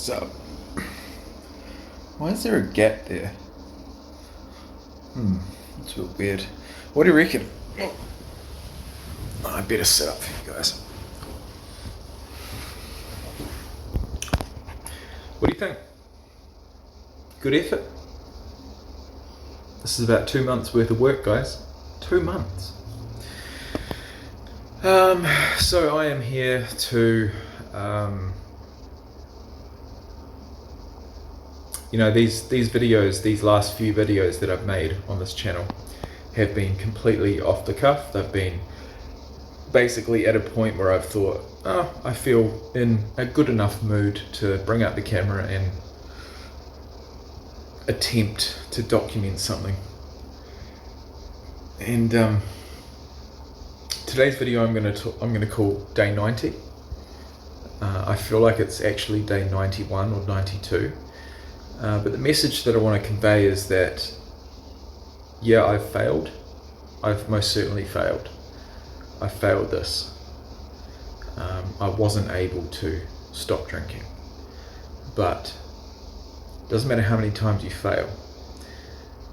So, why is there a gap there? It's a bit weird. What do you reckon? Oh, I better sit up for you guys. What do you think? Good effort? This is about 2 months worth of work, guys. 2 months. So I am here to, these videos, these last few videos that I've made on this channel have been completely off the cuff. They've been basically at a point where I've thought, I feel in a good enough mood to bring out the camera and attempt to document something. And today's video I'm going to call Day 90. I feel like it's actually Day 91 or 92. But the message that I want to convey is that, yeah, I've failed. I've most certainly failed. I failed this. I wasn't able to stop drinking. But it doesn't matter how many times you fail.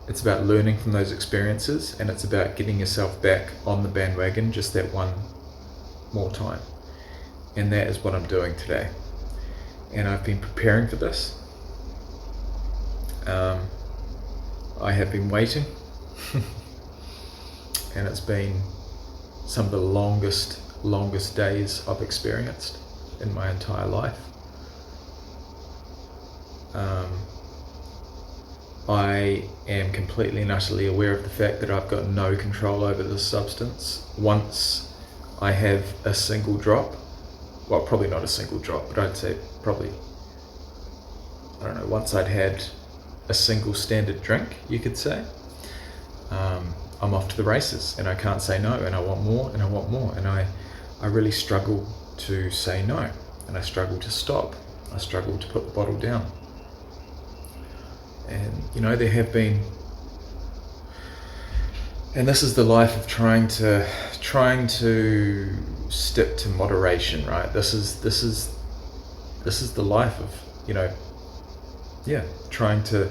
It's about learning from those experiences, and it's about getting yourself back on the bandwagon just that one more time. And that is what I'm doing today. And I've been preparing for this. I have been waiting. And it's been some of the longest days I've experienced in my entire life. I am completely and utterly aware of the fact that I've got no control over this substance. Once I have a single drop, well, probably not a single drop, but I'd say probably, once I'd had a single standard drink, you could say, I'm off to the races, and I can't say no, and I want more, and I want more, and I really struggle to say no, and I struggle to stop. I struggle to put the bottle down. And there have been, and this is the life of trying to stick to moderation, right? This is the life of trying to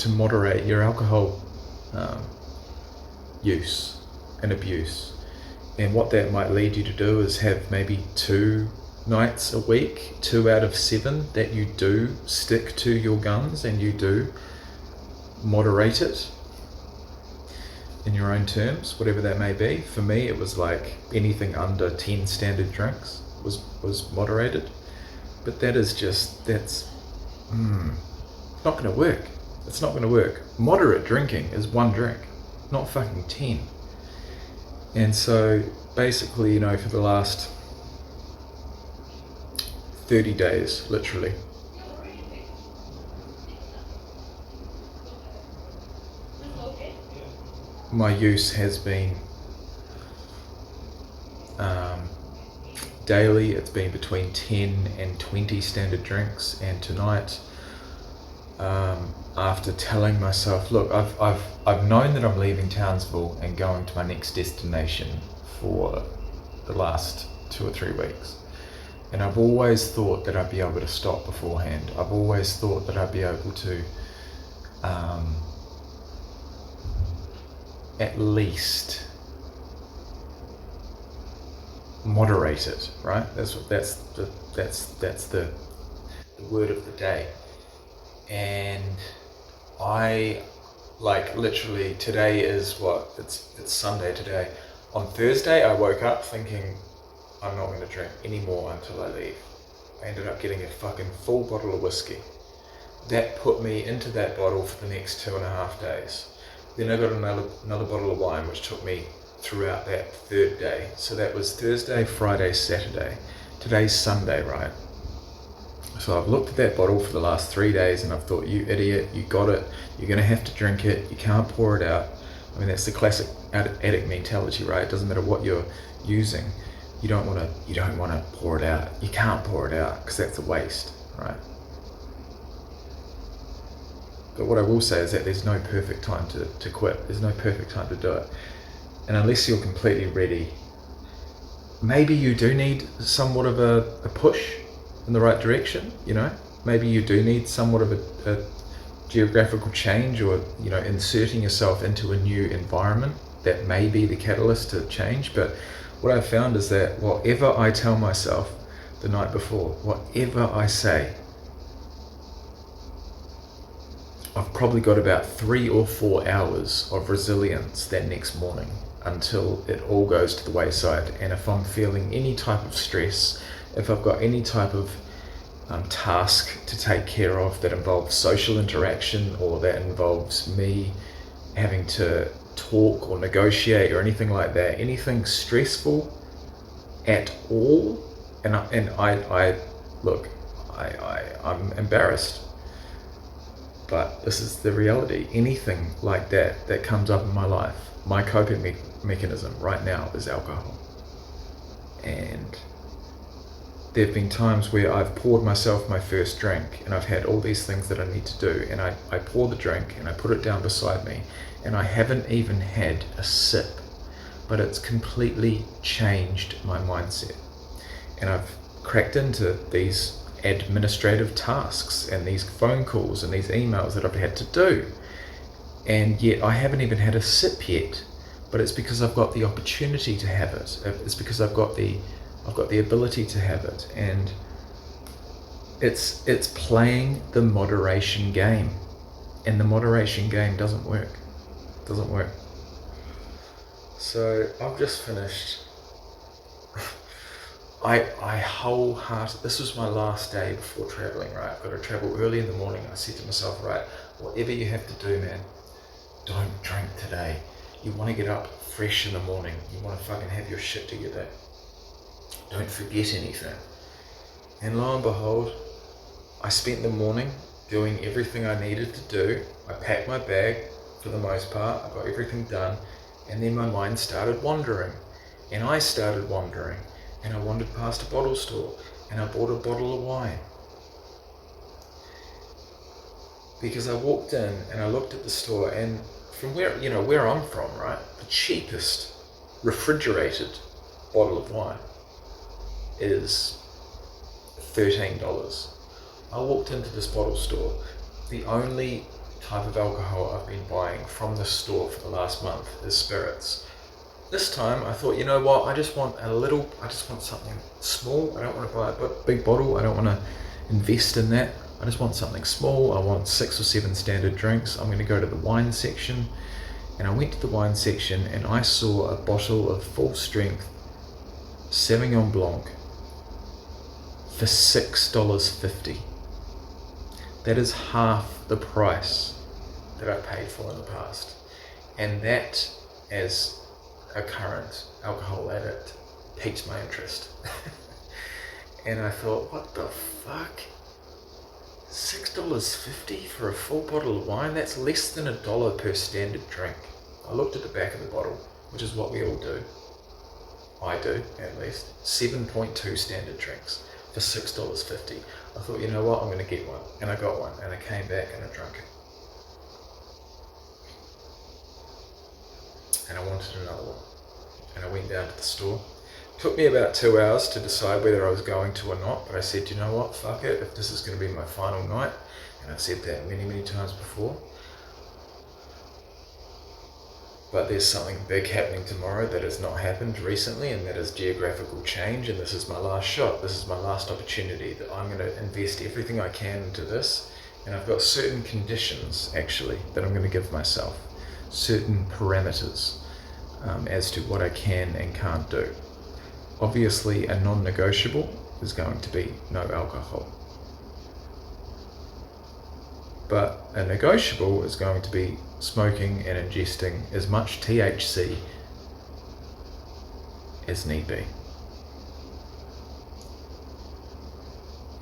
moderate your alcohol use and abuse. And what that might lead you to do is have maybe 2 nights a week, 2 out of 7, that you do stick to your guns and you do moderate it in your own terms, whatever that may be. For me, it was like anything under 10 standard drinks was moderated. But that's not going to work. It's not going to work. Moderate drinking is 1 drink, not fucking 10. And so basically, for the last 30 days, literally, my use has been daily. It's been between 10 and 20 standard drinks, and tonight, after telling myself, look, I've known that I'm leaving Townsville and going to my next destination for the last 2 or 3 weeks. And I've always thought that I'd be able to stop beforehand. I've always thought that I'd be able to at least moderate it, right? That's the word of the day. And I, literally, today is it's Sunday today. On Thursday, I woke up thinking, I'm not going to drink anymore until I leave. I ended up getting a fucking full bottle of whiskey. That put me into that bottle for the next 2.5 days. Then I got another bottle of wine, which took me throughout that 3rd day. So that was Thursday, Friday, Saturday. Today's Sunday, right? So I've looked at that bottle for the last 3 days and I've thought, you idiot, you got it. You're going to have to drink it. You can't pour it out. I mean, that's the classic addict mentality, right? It doesn't matter what you're using. You don't want to pour it out. You can't pour it out because that's a waste, right? But what I will say is that there's no perfect time to quit. There's no perfect time to do it. And unless you're completely ready, maybe you do need somewhat of a push in the right direction, you know? Maybe you do need somewhat of a geographical change, or, you know, inserting yourself into a new environment that may be the catalyst to change. But what I've found is that whatever I tell myself the night before, whatever I say, I've probably got about 3 or 4 hours of resilience that next morning until it all goes to the wayside. And if I'm feeling any type of stress, if I've got any type of task to take care of that involves social interaction, or that involves me having to talk or negotiate or anything like that, anything stressful at all, and I look, I'm embarrassed, but this is the reality. Anything like that comes up in my life, my coping mechanism right now is alcohol. And there have been times where I've poured myself my first drink, and I've had all these things that I need to do, and I pour the drink and I put it down beside me, and I haven't even had a sip, but it's completely changed my mindset. And I've cracked into these administrative tasks and these phone calls and these emails that I've had to do, and yet I haven't even had a sip yet. But it's because I've got the opportunity to have it. It's because I've got the ability to have it. And it's playing the moderation game, and the moderation game doesn't work. So I've just finished. I wholeheartedly, this was my last day before traveling, right? I've got to travel early in the morning. I said to myself, right, whatever you have to do, man, don't drink today. You want to get up fresh in the morning. You want to fucking have your shit together. Don't forget anything. And lo and behold, I spent the morning doing everything I needed to do. I packed my bag for the most part. I got everything done. And then my mind started wandering. And I started wandering. And I wandered past a bottle store. And I bought a bottle of wine. Because I walked in and I looked at the store, and from where I'm from, right? The cheapest refrigerated bottle of wine is $13. I walked into this bottle store. The only type of alcohol I've been buying from the store for the last month is spirits. This time I thought, you know what, I just want something small. I don't want to buy a big bottle. I don't want to invest in that. I just want something small. I want 6 or 7 standard drinks. I'm going to go to the wine section. And I went to the wine section and I saw a bottle of full strength Sauvignon Blanc for $6.50. That is half the price that I've paid for in the past. And that, as a current alcohol addict, piqued my interest. And I thought, what the fuck? $6.50 for a full bottle of wine? That's less than $1 per standard drink. I looked at the back of the bottle, which is what we all do. I do, at least. 7.2 standard drinks for $6.50. I thought, you know what, I'm going to get one. And I got one, and I came back and I drank it. And I wanted another one. And I went down to the store. It took me about 2 hours to decide whether I was going to or not, but I said, you know what, fuck it, if this is going to be my final night, and I've said that many, many times before, but there's something big happening tomorrow that has not happened recently, and that is geographical change, and this is my last shot. This is my last opportunity, that I'm going to invest everything I can into this, and I've got certain conditions, actually, that I'm going to give myself, certain parameters as to what I can and can't do. Obviously, a non-negotiable is going to be no alcohol. But a negotiable is going to be smoking and ingesting as much THC as need be.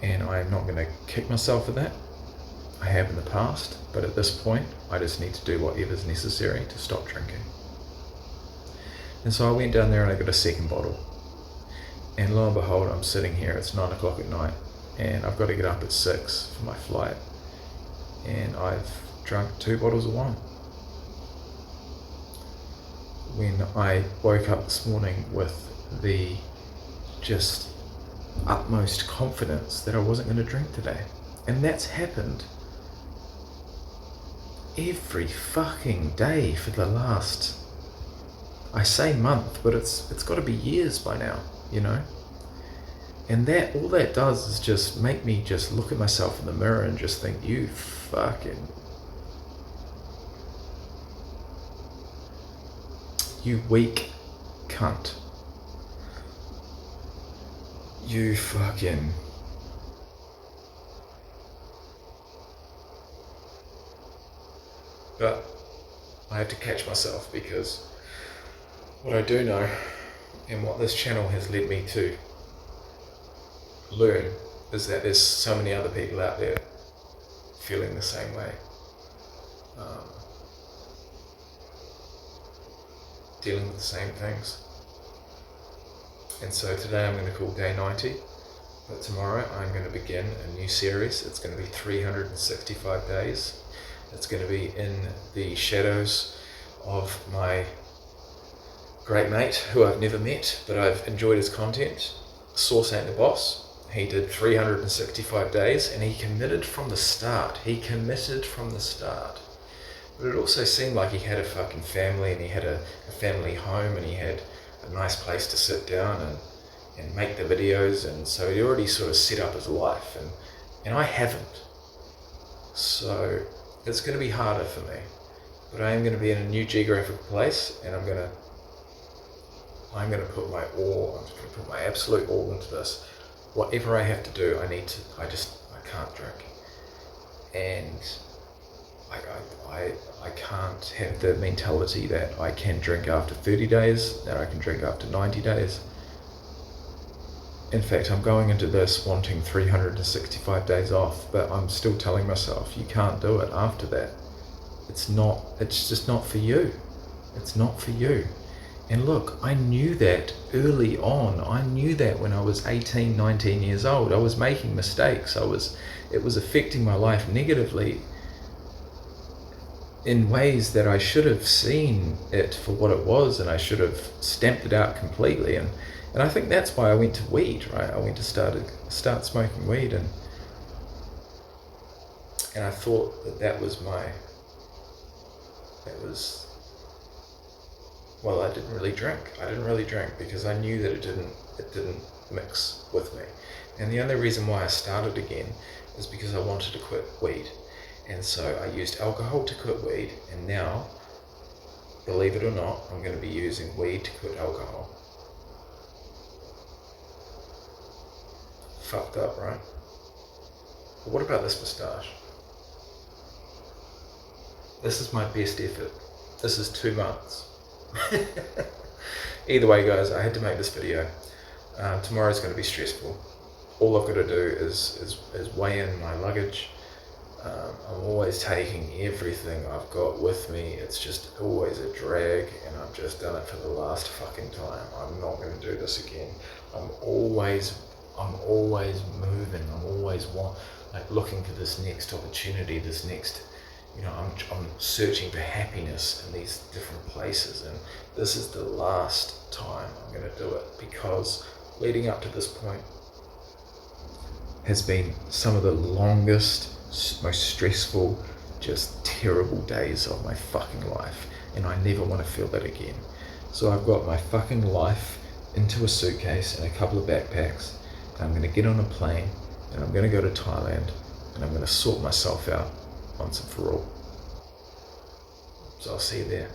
And I'm not going to kick myself for that. I have in the past, but at this point, I just need to do whatever's necessary to stop drinking. And so I went down there and I got a second bottle. And lo and behold, I'm sitting here, it's 9 o'clock at night, and I've got to get up at 6 for my flight. And I've drunk 2 bottles of wine. When I woke up this morning with the just utmost confidence that I wasn't going to drink today. And that's happened every fucking day for the last, I say month, but it's got to be years by now, you know? And that, all that does is just make me just look at myself in the mirror and just think, you fucking, you weak cunt. You fucking, but I have to catch myself, because what I do know, and what this channel has led me to learn, is that there's so many other people out there feeling the same way, dealing with the same things. And so today I'm going to call day 90, but tomorrow I'm going to begin a new series. It's going to be 365 days. It's going to be in the shadows of my great mate, who I've never met, but I've enjoyed his content, Source Ain't the Boss. He did 365 days, and he committed from the start. But it also seemed like he had a fucking family, and he had a family home, and he had a nice place to sit down and make the videos, and so he already sort of set up his life, and I haven't. So it's going to be harder for me, but I am going to be in a new geographical place, and I'm going to put my absolute all into this. Whatever I have to do, I can't drink. And I can't have the mentality that I can drink after 30 days, that I can drink after 90 days. In fact, I'm going into this wanting 365 days off, but I'm still telling myself, you can't do it after that. It's just not for you. It's not for you. And look, I knew that early on. I knew that when I was 18, 19 years old. I was making mistakes. It was affecting my life negatively in ways that I should have seen it for what it was, and I should have stamped it out completely. And I think that's why I went to weed, right? I went to start smoking weed, and I thought well, I didn't really drink because I knew that it didn't mix with me. And the only reason why I started again is because I wanted to quit weed. And so I used alcohol to quit weed, and now, believe it or not, I'm going to be using weed to quit alcohol. Fucked up, right? But what about this moustache? This is my best effort. This is 2 months. Either way, guys, I had to make this video. Tomorrow's going to be stressful. All I've got to do is weigh in my luggage. I'm always taking everything I've got with me. It's just always a drag, and I've just done it for the last fucking time. I'm not going to do this again. I'm always moving. I'm always looking for this next opportunity, this next, I'm searching for happiness in these different places, and this is the last time I'm going to do it, because leading up to this point has been some of the longest, most stressful, just terrible days of my fucking life, and I never want to feel that again. So I've got my fucking life into a suitcase and a couple of backpacks, and I'm going to get on a plane, and I'm going to go to Thailand, and I'm going to sort myself out once and for all. So I'll see you there.